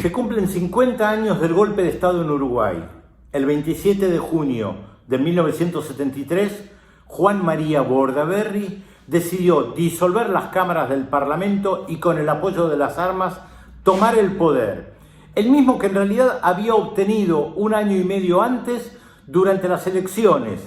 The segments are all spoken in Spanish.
Se cumplen 50 años del golpe de Estado en Uruguay. El 27 de junio de 1973, Juan María Bordaberry decidió disolver las cámaras del Parlamento y, con el apoyo de las armas, tomar el poder. El mismo que en realidad había obtenido un año y medio antes durante las elecciones,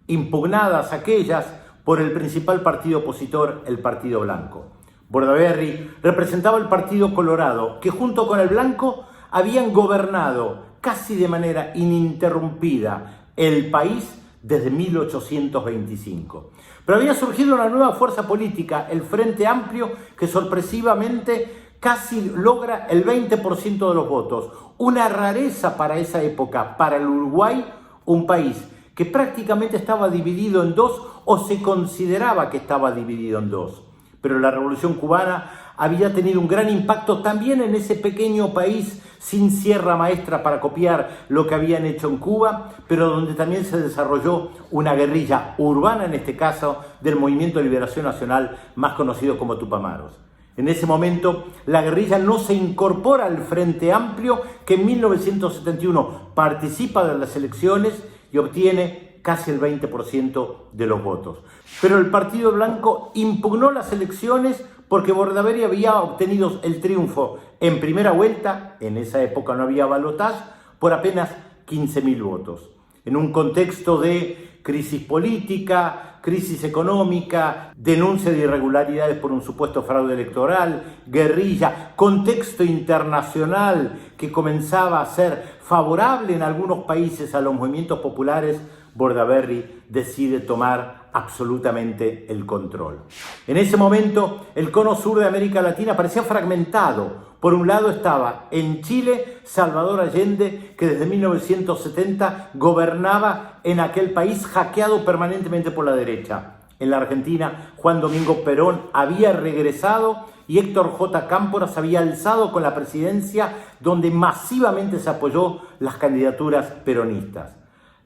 impugnadas aquellas por el principal partido opositor, el Partido Blanco. Bordaberry representaba el Partido Colorado, que junto con el Blanco habían gobernado casi de manera ininterrumpida el país desde 1825. Pero había surgido una nueva fuerza política, el Frente Amplio, que sorpresivamente casi logra el 20% de los votos. Una rareza para esa época, para el Uruguay, un país que prácticamente estaba dividido en dos, o se consideraba que estaba dividido en dos. Pero la Revolución Cubana había tenido un gran impacto también en ese pequeño país sin sierra maestra para copiar lo que habían hecho en Cuba, pero donde también se desarrolló una guerrilla urbana, en este caso, del Movimiento de Liberación Nacional, más conocido como Tupamaros. En ese momento, la guerrilla no se incorpora al Frente Amplio, que en 1971 participa de las elecciones y obtiene casi el 20% de los votos. Pero el Partido Blanco impugnó las elecciones porque Bordaberry había obtenido el triunfo en primera vuelta, en esa época no había balotaje, por apenas 15.000 votos. En un contexto de crisis política, crisis económica, denuncia de irregularidades por un supuesto fraude electoral, guerrilla, contexto internacional que comenzaba a ser favorable en algunos países a los movimientos populares, Bordaberry decide tomar absolutamente el control. En ese momento, el cono sur de América Latina parecía fragmentado. Por un lado estaba en Chile Salvador Allende, que desde 1970 gobernaba en aquel país hackeado permanentemente por la derecha. En la Argentina, Juan Domingo Perón había regresado y Héctor J. Cámpora se había alzado con la presidencia, donde masivamente se apoyó las candidaturas peronistas.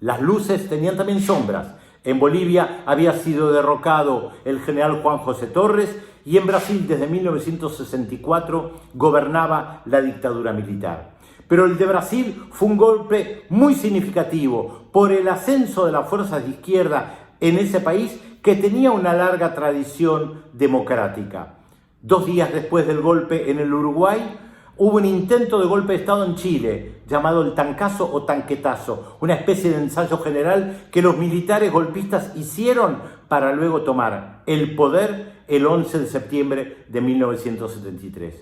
Las luces tenían también sombras. En Bolivia había sido derrocado el general Juan José Torres y en Brasil desde 1964 gobernaba la dictadura militar. Pero el de Brasil fue un golpe muy significativo por el ascenso de las fuerzas de izquierda en ese país, que tenía una larga tradición democrática. 2 días después del golpe en el Uruguay, hubo un intento de golpe de Estado en Chile, llamado el Tancazo o Tanquetazo, una especie de ensayo general que los militares golpistas hicieron para luego tomar el poder el 11 de septiembre de 1973.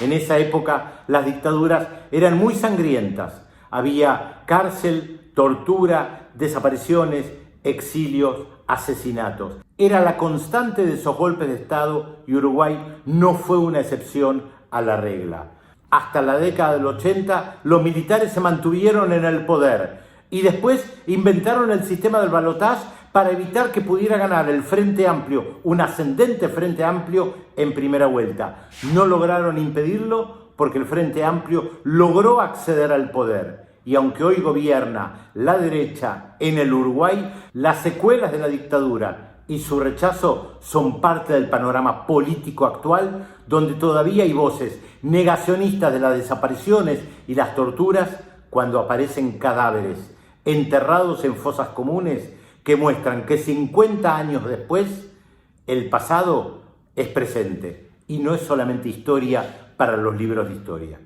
En esa época las dictaduras eran muy sangrientas. Había cárcel, tortura, desapariciones, exilios, asesinatos. Era la constante de esos golpes de Estado y Uruguay no fue una excepción a la regla. Hasta la década del 80, los militares se mantuvieron en el poder y después inventaron el sistema del balotaje para evitar que pudiera ganar el Frente Amplio, un ascendente Frente Amplio, en primera vuelta. No lograron impedirlo porque el Frente Amplio logró acceder al poder. Y aunque hoy gobierna la derecha en el Uruguay, las secuelas de la dictadura y su rechazo son parte del panorama político actual, donde todavía hay voces negacionistas de las desapariciones y las torturas cuando aparecen cadáveres enterrados en fosas comunes que muestran que 50 años después el pasado es presente y no es solamente historia para los libros de historia.